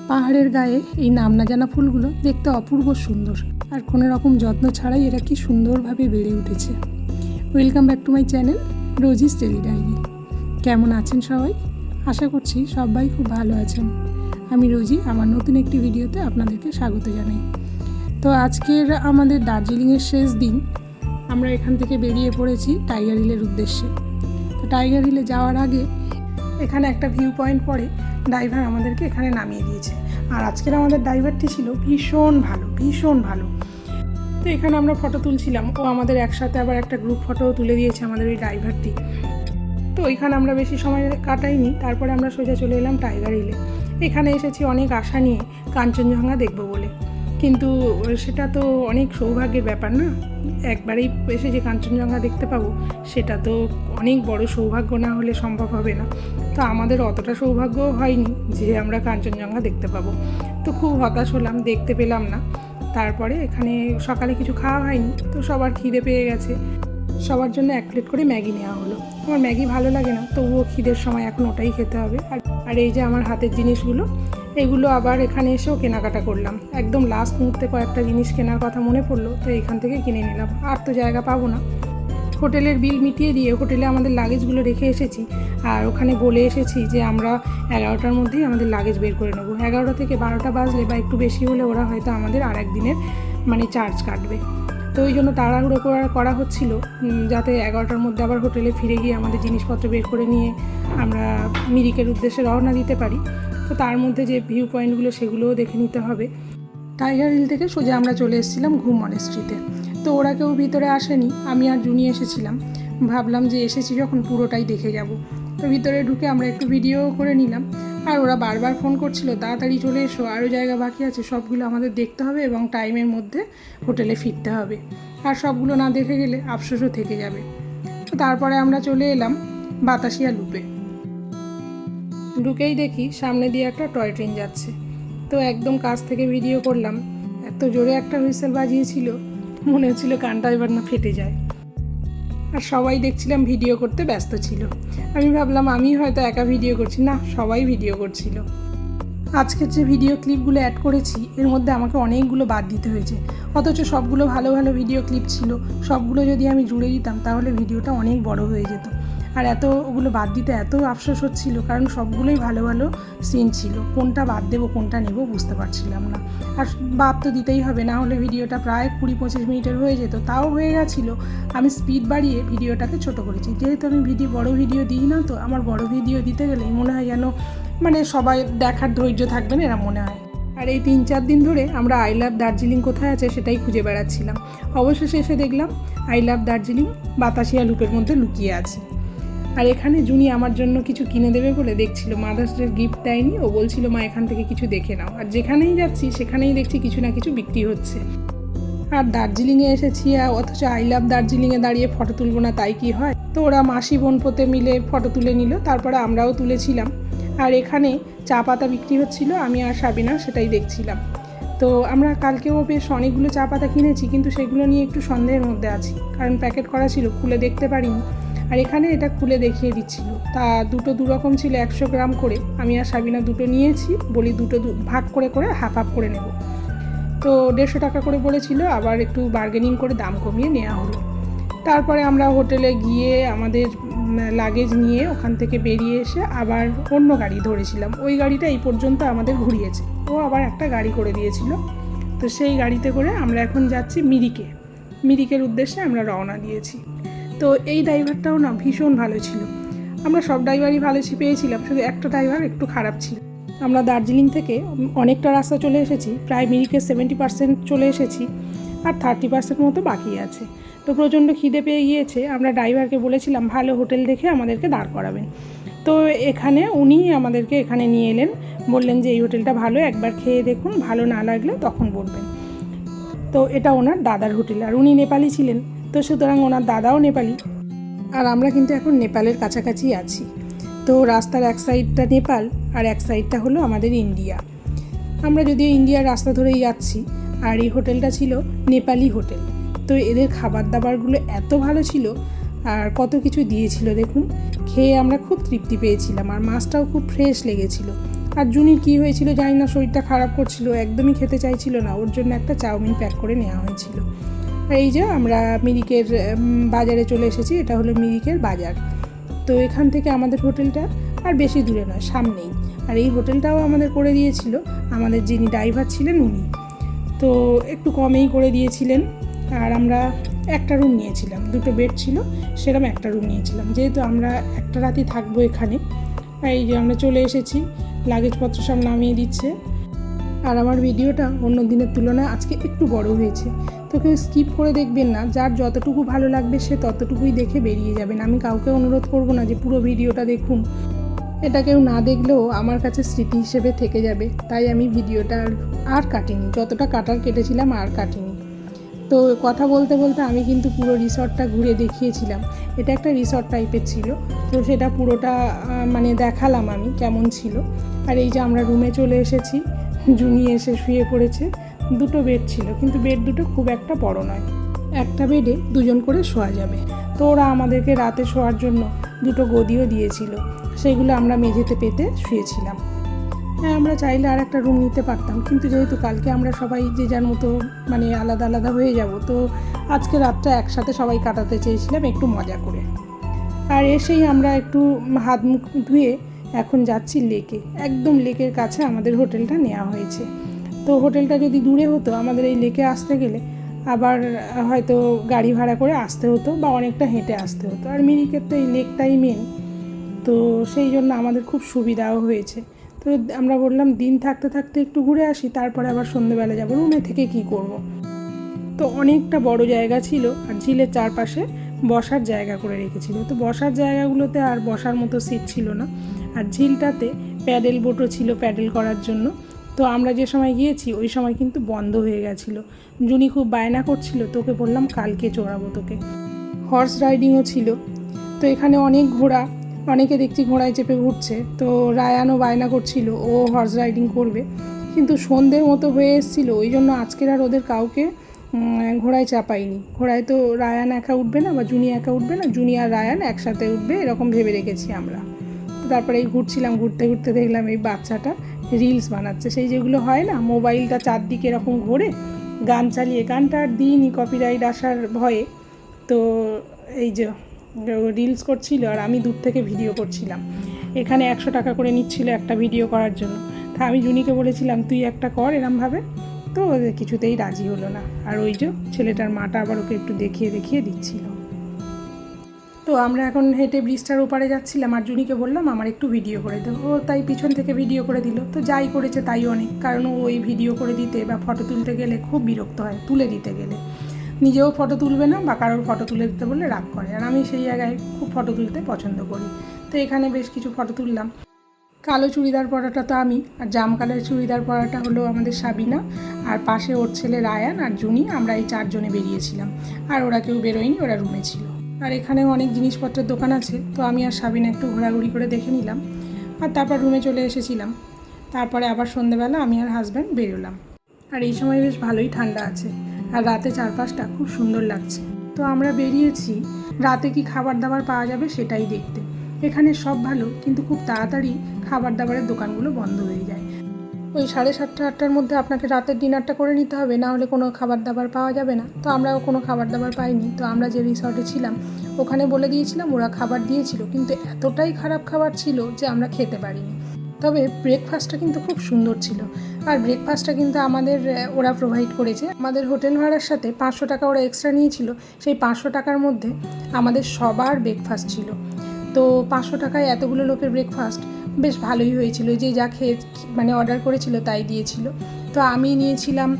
পাহাড়ের গায়ে এই নাম না জানা ফুলগুলো দেখতে অপূর্ব সুন্দর, আর কোনো রকম যত্ন ছাড়াই এরা কি সুন্দরভাবে বেড়ে উঠেছে। Welcome back to my channel Rosie's daily diary. কেমন আছেন সবাই? আশা করছি সবাই খুব ভালো আছেন। আমি রোজি, আমার নতুন একটি ভিডিওতে আপনাদেরকে স্বাগত জানাই। তো আজকের আমাদের দার্জিলিংয়ের শেষ দিন, আমরা এখান থেকে বেরিয়ে পড়েছি টাইগার হিলের উদ্দেশ্যে। তো টাইগার হিলে যাওয়ার আগে এখানে একটা ভিউ পয়েন্ট পড়ে ড্রাইভার আমাদেরকে এখানে নামিয়ে দিয়েছে। আর আজকের আমাদের ড্রাইভারটি ছিল ভীষণ ভালো। তো এখানে আমরা ফটো তুলছিলাম, ও আমাদের একসাথে আবার একটা গ্রুপ ফটোও তুলে দিয়েছে আমাদের ওই ড্রাইভারটি। তো এখানে আমরা বেশি সময় কাটাইনি, তারপরে আমরা সোজা চলে এলাম টাইগার হিলে। এখানে এসেছি অনেক আশা নিয়ে কাঞ্চনজঙ্ঘা দেখব বলে, কিন্তু সেটা তো অনেক সৌভাগ্যের ব্যাপার না। একবারেই এসে যে কাঞ্চনজঙ্ঘা দেখতে পাবো সেটা তো অনেক বড় সৌভাগ্য, না হলে সম্ভব হবে না। তো আমাদের অতটা সৌভাগ্য হয়নি যে আমরা কাঞ্চনজঙ্ঘা দেখতে পাবো। তো খুব হতাশ হলাম, দেখতে পেলাম না। তারপরে এখানে সকালে কিছু খাওয়া হয়নি, তো সবার খিদে পেয়ে গেছে। সবার জন্য এক প্লেট করে ম্যাগি নেওয়া হলো। আমার ম্যাগি ভালো লাগে না, তবুও খিদের সময় এখন ওটাই খেতে হবে। আর এই যে আমার হাতের জিনিসগুলো, এগুলো আবার এখানে এসেও কেনাকাটা করলাম। একদম লাস্ট মুহূর্তে কয়েকটা জিনিস কেনার কথা মনে পড়লো, তো এখান থেকে কিনে নিলাম। আর তো জায়গা পাবো না। হোটেলের বিল মিটিয়ে দিয়ে হোটেলে আমাদের লাগেজগুলো রেখে এসেছি, আর ওখানে বলে এসেছি যে আমরা 11টার মধ্যেই আমাদের লাগেজ বের করে নেবো। 11টা থেকে 12টা বাজলে বা একটু বেশি হলে ওরা হয়তো আমাদের আর একদিনের চার্জ কাটবে। তো ওই জন্য তাড়াহুড়ো করা হচ্ছিল, যাতে 11টার মধ্যে আবার হোটেলে ফিরে গিয়ে আমাদের জিনিসপত্র বের করে নিয়ে আমরা মিরিকের উদ্দেশ্যে রওনা দিতে পারি। তো তার মধ্যে যে ভিউ পয়েন্টগুলো সেগুলোও দেখে নিতে হবে। টাইগার হিল থেকে সোজা আমরা চলে এসেছিলাম ঘুম মনেস্ট্রিতে। তো ওরা কেউ ভিতরে আসেনি, আমি আর জুনি এসেছিলাম। ভাবলাম যে এসেছি যখন পুরোটাই দেখে যাব। তো ভিতরে ঢুকে আমরা একটু ভিডিও করে নিলাম। আর ওরা বারবার ফোন করছিল, তাড়াতাড়ি চলে এসো, আরও জায়গা বাকি আছে, সবগুলো আমাদের দেখতে হবে এবং টাইমের মধ্যে হোটেলে ফিরতে হবে। আর সবগুলো না দেখে গেলে আফসোসও থেকে যাবে। তো তারপরে আমরা চলে এলাম বাতাসিয়া লুপে। ঢুকেই দেখি সামনে দিয়ে একটা টয় ট্রেন যাচ্ছে। তো একদম কাছ থেকে ভিডিও করলাম। এত জোরে একটা হুইসেল বাজিয়েছিল, মনে হচ্ছিল কানটা এবার না ফেটে যায়। আর সবাই দেখছিলাম ভিডিও করতে ব্যস্ত ছিল। আমি ভাবলাম আমি হয়তো একা ভিডিও করছি, না, সবাই ভিডিও করছিল। আজকের যে ভিডিও ক্লিপগুলো অ্যাড করেছি এর মধ্যে আমাকে অনেকগুলো বাদ দিতে হয়েছে, অথচ সবগুলো ভালো ভিডিও ক্লিপ ছিল। সবগুলো যদি আমি জুড়ে দিতাম তাহলে ভিডিওটা অনেক বড় হয়ে যেত। আর ওগুলো বাদ দিতে এত আফসোস হচ্ছিল, কারণ সবগুলোই ভালো সিন ছিল। কোনটা বাদ দেবো কোনটা নেব বুঝতে পারছিলাম না। আর বাদ তো দিতেই হবে, না হলে ভিডিওটা প্রায় 20-25 মিনিটের হয়ে যেত। তাও হয়ে গেছিলো। আমি স্পিড বাড়িয়ে ভিডিওটাকে ছোট করেছি, যেহেতু আমি বড় ভিডিও দিই না। তো আমার বড় ভিডিও দিতে গেলেই মনে হয় যেন সবাই দেখার ধৈর্য থাকবে না, এরা মনে হয়। আর এই 3-4 দিন ধরে আমরা আই লাভ দার্জিলিং কোথায় আছে সেটাই খুঁজে বেড়াচ্ছিলাম। অবশেষে এসে দেখলাম আই লাভ দার্জিলিং বাতাসিয়া লুপের মধ্যে লুকিয়ে আছে। আর এখানে জুনি আমার জন্য কিছু কিনে দেবে বলে দেখছিল, মাদার্স ডে গিফট দেয়নি। ও বলছিল মা এখান থেকে কিছু দেখে নাও। আর যেখানেই যাচ্ছি সেখানেই দেখছি কিছু না কিছু বিক্রি হচ্ছে। আর দার্জিলিংয়ে এসেছি, অথচ আই লাভ দার্জিলিংয়ে দাঁড়িয়ে ফটো তুলবো না তাই কি হয়? তো ওরা মাসি বোনপোতে মিলে ফটো তুলে নিল, তারপরে আমরাও তুলেছিলাম। আর এখানে চা পাতা বিক্রি হচ্ছিল, আমি আর সাবিনা সেটাই দেখছিলাম। তো আমরা কালকেও বেশ অনেকগুলো চা পাতা কিনেছি, কিন্তু সেগুলো নিয়ে একটু সন্দেহের মধ্যে আছি, কারণ প্যাকেট করা ছিল, খুলে দেখতে পারিনি। আর এখানে এটা খুলে দেখিয়ে দিচ্ছিল। তা দুটো দুরকম ছিল, 100 গ্রাম করে। আমি আর সাবিনা দুটো নিয়েছি, বলি দুটো ভাগ করে হাফ করে নেব। তো 150 টাকা করে বলেছিল, আবার একটু বার্গেনিং করে দাম কমিয়ে নেওয়া হলো। তারপরে আমরা হোটেলে গিয়ে আমাদের লাগেজ নিয়ে ওখান থেকে বেরিয়ে এসে আবার অন্য গাড়ি ধরেছিলাম। ওই গাড়িটা এই পর্যন্ত আমাদের ঘুরিয়েছে, ও আবার একটা গাড়ি করে দিয়েছিল। তো সেই গাড়িতে করে আমরা এখন যাচ্ছি মিরিকের উদ্দেশ্যে আমরা রওনা দিয়েছি। তো এই ড্রাইভারটাও না ভীষণ ভালো ছিল। আমরা সব ড্রাইভারই ভালো পেয়েছিলাম, শুধু একটা ড্রাইভার একটু খারাপ ছিল। আমরা দার্জিলিং থেকে অনেকটা রাস্তা চলে এসেছি, প্রায় মিরিকের 70% চলে এসেছি, আর 30% মতো বাকি আছে। তো প্রচণ্ড খিদে পেয়ে গিয়েছে। আমরা ড্রাইভারকে বলেছিলাম ভালো হোটেল দেখে আমাদেরকে দাঁড় করাবেন। তো এখানে উনি আমাদেরকে এখানে নিয়ে এলেন, বললেন যে এই হোটেলটা ভালো, একবার খেয়ে দেখুন, ভালো না লাগলে তখন বলবেন। তো এটা ওনার দাদার হোটেল, আর উনি নেপালি ছিলেন, তো সুতরাং ওনার দাদাও নেপালি। আর আমরা কিন্তু এখন নেপালের কাছাকাছি আছি। তো রাস্তার এক সাইডটা নেপাল আর এক সাইডটা হলো আমাদের ইন্ডিয়া। আমরা যদিও ইন্ডিয়ার রাস্তা ধরেই যাচ্ছি। আর এই হোটেলটা ছিল নেপালি হোটেল। তো এদের খাবার দাবারগুলো এত ভালো ছিল, আর কত কিছু দিয়েছিল দেখুন। খেয়ে আমরা খুব তৃপ্তি পেয়েছিলাম, আর মাছটাও খুব ফ্রেশ লেগেছিল। আর জুনির কী হয়েছিল জানি না, শরীরটা খারাপ করছিল, একদমই খেতে চাইছিল না, ওর জন্য একটা চাউমিন প্যাক করে নেওয়া হয়েছিল। আর এই যে আমরা মিরিকের বাজারে চলে এসেছি, এটা হলো মিরিকের বাজার। তো এখান থেকে আমাদের হোটেলটা আর বেশি দূরে নয়, সামনেই। আর এই হোটেলটাও আমাদের করে দিয়েছিল আমাদের যিনি ড্রাইভার ছিলেন উনি, তো একটু কমেই করে দিয়েছিলেন। আর আমরা একটা রুম নিয়েছিলাম, 2টো বেড ছিল, সেরকম একটা রুম নিয়েছিলাম, যেহেতু আমরা একটা রাতই থাকবো এখানে। এই যে আমরা চলে এসেছি, লাগেজপত্র সব নামিয়ে দিচ্ছে। আর আমার ভিডিওটা অন্য দিনের তুলনায় আজকে একটু বড় হয়েছে, তো কেউ স্কিপ করে দেখবেন না, যার যতটুকু ভালো লাগবে সে ততটুকুই দেখে বেরিয়ে যাবেন। আমি কাউকে অনুরোধ করব না যে পুরো ভিডিওটা দেখুন, এটা কেউ না দেখলেও আমার কাছে স্মৃতি হিসেবে থেকে যাবে, তাই আমি ভিডিওটা আর কাটিনি, যতটা কাটার কেটেছিলাম আর কাটিনি। তো কথা বলতে বলতে আমি কিন্তু পুরো রিসর্টটা ঘুরে দেখিয়েছিলাম। এটা একটা রিসর্ট টাইপের ছিল, তো সেটা পুরোটা মানে দেখালাম আমি কেমন ছিল। আর এই যে আমরা রুমে চলে এসেছি, জুনি এসে শুয়ে পড়েছে। 2টো বেড ছিল, কিন্তু বেড দুটো খুব একটা বড় নয়, একটা বেডে 2জন করে শোয়া যাবে। তো ওরা আমাদেরকে রাতে শোয়ার জন্য 2টো গদিও দিয়েছিল, সেগুলো আমরা মেঝেতে পেতে শুয়েছিলাম। হ্যাঁ, আমরা চাইলে আর একটা রুম নিতে পারতাম, কিন্তু যেহেতু কালকে আমরা সবাই যে যার মতো মানে আলাদা আলাদা হয়ে যাব, তো আজকে রাতটা একসাথে সবাই কাটাতে চেয়েছিলাম একটু মজা করে। আর এসেই আমরা একটু হাত মুখ ধুয়ে এখন যাচ্ছি লেকে, একদম লেকের কাছে আমাদের হোটেলটা নেওয়া হয়েছে। তো হোটেলটা যদি দূরে হতো, আমাদের এই লেকে আসতে গেলে আবার হয়তো গাড়ি ভাড়া করে আসতে হতো বা অনেকটা হেঁটে আসতে হতো। আর মিরিকের তো এই লেকটাই মেন, তো সেই জন্য আমাদের খুব সুবিধাও হয়েছে। তো আমরা বললাম দিন থাকতে থাকতে একটু ঘুরে আসি, তারপরে আবার সন্ধ্যেবেলা যাবো, রুমে থেকে কি করব। তো অনেকটা বড় জায়গা ছিল, আর ঝিলের চারপাশে বসার জায়গা করে রেখেছিল। তো বসার জায়গাগুলোতে আর বসার মতো সিট ছিল না, আর ঝিলটাতে প্যাডেল বোটও ছিল প্যাডেল করার জন্য। তো আমরা যে সময় গিয়েছি ওই সময় কিন্তু বন্ধ হয়ে গেছিলো। জুনি খুব বায়না করছিল, তোকে বললাম কালকে চড়াবো তোকে। হর্স রাইডিংও ছিল, তো এখানে অনেক ঘোড়া, অনেকে দেখছি ঘোড়ায় চেপে ঘুরছে। তো রায়ানও বায়না করছিল ও হর্স রাইডিং করবে, কিন্তু সন্ধ্যের মতো হয়ে এসেছিলো, ওই জন্য আজকের আর ওদের কাউকে ঘোড়ায় চাপাইনি। ঘোড়ায় তো রায়ান একা উঠবে না বা জুনি একা উঠবে না, জুনি আর রায়ান একসাথে উঠবে এরকম ভেবে রেখেছি আমরা। তো তারপরে এই ঘুরছিলাম, ঘুরতে ঘুরতে দেখলাম এই বাচ্চাটা রিলস বানাচ্ছে, সেই যেগুলো হয় না মোবাইলটা চারদিকে এরকম ঘোরে গান চালিয়ে, গানটা আর দিইনি কপিরাইট আসার ভয়ে। তো এই যে রিলস করছিল আর আমি দূর থেকে ভিডিও করছিলাম। এখানে 100 টাকা করে নিচ্ছিল একটা ভিডিও করার জন্য। তা আমি জুনিকে বলেছিলাম তুই একটা কর এরমভাবে, তো কিছুতেই রাজি হলো না। আর ওই যে ছেলেটার মাটা আবার ওকে একটু দেখিয়ে দেখিয়ে দিচ্ছিল। তো আমরা এখন হেঁটে ব্রিজটার ওপারে যাচ্ছিলাম, আর জুনিকে বললাম আমার একটু ভিডিও করে দেবো, ও তাই পিছন থেকে ভিডিও করে দিল। তো যাই করেছে তাই অনেক, কারণ ওই ভিডিও করে দিতে বা ফটো তুলতে গেলে খুব বিরক্ত হয়, তুলে দিতে গেলে নিজেও ফটো তুলবে না বা কারোর ফটো তুলে দিতে বললে রাগ করে। আর আমি সেই জায়গায় খুব ফটো তুলতে পছন্দ করি, তো এখানে বেশ কিছু ফটো তুললাম। কালো চুড়িদার পরাটা তো আমি, আর জাম কালার চুড়িদার পরাটা হলো আমাদের সাবিনা, আর পাশে ওর ছেলে রায়ান আর জুনি, আমরা এই 4 জনে বেরিয়েছিলাম। আর ওরা কেউ বেরোয়নি, ওরা রুমে ছিল। আর এখানেও অনেক জিনিসপত্রের দোকান আছে, তো আমি আর সাবিনা একটু ঘোরাঘুরি করে দেখে নিলাম, আর তারপর রুমে চলে এসেছিলাম। তারপরে আবার সন্ধ্যেবেলা আমি আর হাজব্যান্ড বেরোলাম। আর এই সময় বেশ ভালোই ঠান্ডা আছে, আর রাতে চারপাশটা খুব সুন্দর লাগছে। তো আমরা বেরিয়েছি রাতে কি খাবার দাবার পাওয়া যাবে সেটাই দেখতে। এখানে সব ভালো, কিন্তু খুব তাড়াতাড়ি খাবার দাবারের দোকানগুলো বন্ধ হয়ে যায়। ওই 7:30 8টার মধ্যে আপনাকে রাতের ডিনারটা করে নিতে হবে, না হলে কোনো খাবার দাবার পাওয়া যাবে না। তো আমরাও কোনো খাবার দাবার পাইনি। তো আমরা যে রিসর্টে ছিলাম ওখানে বলে দিয়েছিলাম, ওরা খাবার দিয়েছিল, কিন্তু এতটাই খারাপ খাবার ছিল যে আমরা খেতে পারিনি। তবে ব্রেকফাস্টটা কিন্তু খুব সুন্দর ছিল, আর ব্রেকফাস্টটা কিন্তু আমাদের ওরা প্রোভাইড করেছে। আমাদের হোটেল ভাড়ার সাথে 500 টাকা ওরা এক্সট্রা নিয়েছিল, সেই 500 টাকার মধ্যে আমাদের সবার ব্রেকফাস্ট ছিল। তো 500 টাকায় এতগুলো লোকের ব্রেকফাস্ট বেশ ভালোই হয়েছিল, যে যা খেয়ে মানে অর্ডার করেছিল তাই দিয়েছিল। তো আমি নিয়েছিলাম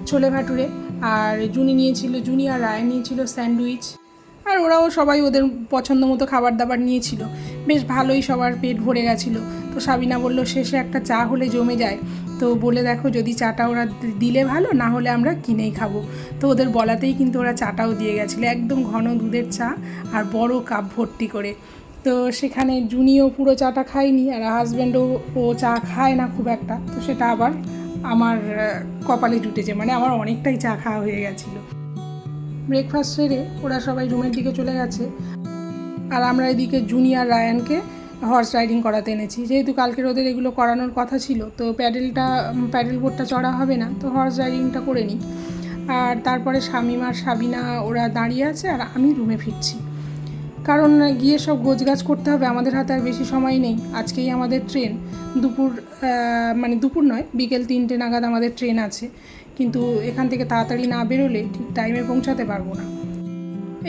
ছোলে ভাটুরে, আর জুনি আর রায়ান নিয়েছিল স্যান্ডউইচ, আর ওরাও সবাই ওদের পছন্দ মতো খাবার দাবার নিয়েছিল। বেশ ভালোই সবার পেট ভরে গেছিলো। তো সাবিনা বলল শেষে একটা চা হলে জমে যায়, তো বলে দেখো যদি চাটা ওরা দিলে ভালো, না হলে আমরা কিনেই খাবো। তো ওদের বলাতেই কিন্তু ওরা চাটাও দিয়ে গেছিলো, একদম ঘন দুধের চা আর বড় কাপ ভর্তি করে। তো সেখানে জুনিও পুরো চাটা খায়নি, আর হাজব্যান্ডও ও চা খায় না খুব একটা, তো সেটা আবার আমার কপালে জুটেছে, মানে আমার অনেকটাই চা খাওয়া হয়ে গেছিলো। ব্রেকফাস্ট সেরে ওরা সবাই রুমের দিকে চলে গেছে, আর আমরা এদিকে জুনি আর রায়ানকে হর্স রাইডিং করাতে এনেছি। যেহেতু কালকে ওদের এগুলো করানোর কথা ছিল, তো প্যাডেল বোটটা চড়া হবে না, তো হর্স রাইডিংটা করে নিই। আর তারপরে শামিম আর সাবিনা ওরা দাঁড়িয়ে আছে আর আমি রুমে ফিরছি, কারণ গিয়ে সব গোছগাছ করতে হবে। আমাদের হাতে আর বেশি সময় নেই। আজকেই আমাদের ট্রেন, দুপুর নয়, বিকেল 3টে নাগাদ আমাদের ট্রেন আছে, কিন্তু এখান থেকে তাড়াতাড়ি না বেরোলে ঠিক টাইমে পৌঁছাতে পারবো না।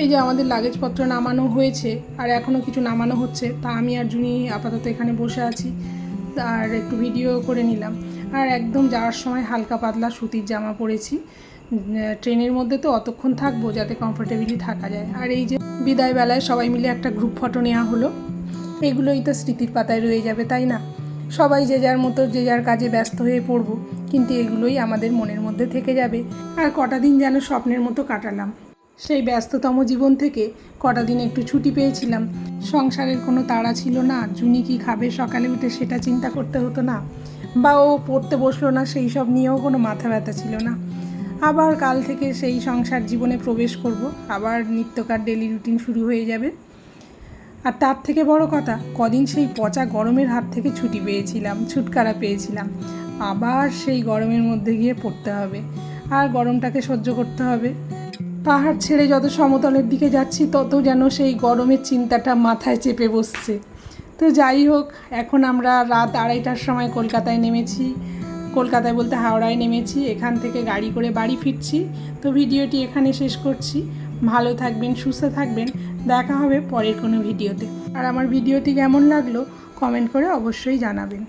এই যে আমাদের লাগেজপত্র নামানো হয়েছে আর এখনও কিছু নামানো হচ্ছে, তা আমি আর জুনি আপাতত এখানে বসে আছি আর একটু ভিডিও করে নিলাম। আর একদম যাওয়ার সময় হালকা পাতলা সুতির জামা পরেছি, ট্রেনের মধ্যে তো অতক্ষণ থাকবো যাতে কমফোর্টেবলি থাকা যায়। আর এই যে বিদায়বেলায় সবাই মিলে একটা গ্রুপ ফটো নেওয়া হলো, এগুলোই তো স্মৃতির পাতায় রয়ে যাবে, তাই না? সবাই যে যার মতো যে যার কাজে ব্যস্ত হয়ে পড়বো, কিন্তু এগুলোই আমাদের মনের মধ্যে থেকে যাবে। আর কটা দিন যেন স্বপ্নের মতো কাটালাম। সেই ব্যস্ততম জীবন থেকে কটা দিন একটু ছুটি পেয়েছিলাম। সংসারের কোনো তাড়া ছিল না, জুনি কি খাবে সকালে উঠে সেটা চিন্তা করতে হতো না, বা ও পড়তে বসলো না সেই সব নিয়েও কোনো মাথা ব্যথা ছিল না। আবার কাল থেকে সেই সংসার জীবনে প্রবেশ করব, আবার নিত্যকার ডেলি রুটিন শুরু হয়ে যাবে। আর তার থেকে বড় কথা, কদিন সেই পচা গরমের হাত থেকে ছুটকারা পেয়েছিলাম। আবার সেই গরমের মধ্যে গিয়ে পড়তে হবে আর গরমটাকে সহ্য করতে হবে। পাহাড় ছেড়ে যত সমতলের দিকে যাচ্ছি তত যেন সেই গরমের চিন্তাটা মাথায় চেপে বসছে। তো যাই হোক, এখন আমরা রাত 2:30টার সময় কলকাতায় নেমেছি। কলকাতায় বলতে হাওড়ায় নেমেছি। এখান থেকে গাড়ি করে বাড়ি ফিরছি। তো ভিডিওটি এখানে শেষ করছি। ভালো থাকবেন, সুস্থ থাকবেন, দেখা হবে পরের কোনো ভিডিওতে। আর আমার ভিডিওটি কেমন লাগলো কমেন্ট করে অবশ্যই জানাবেন।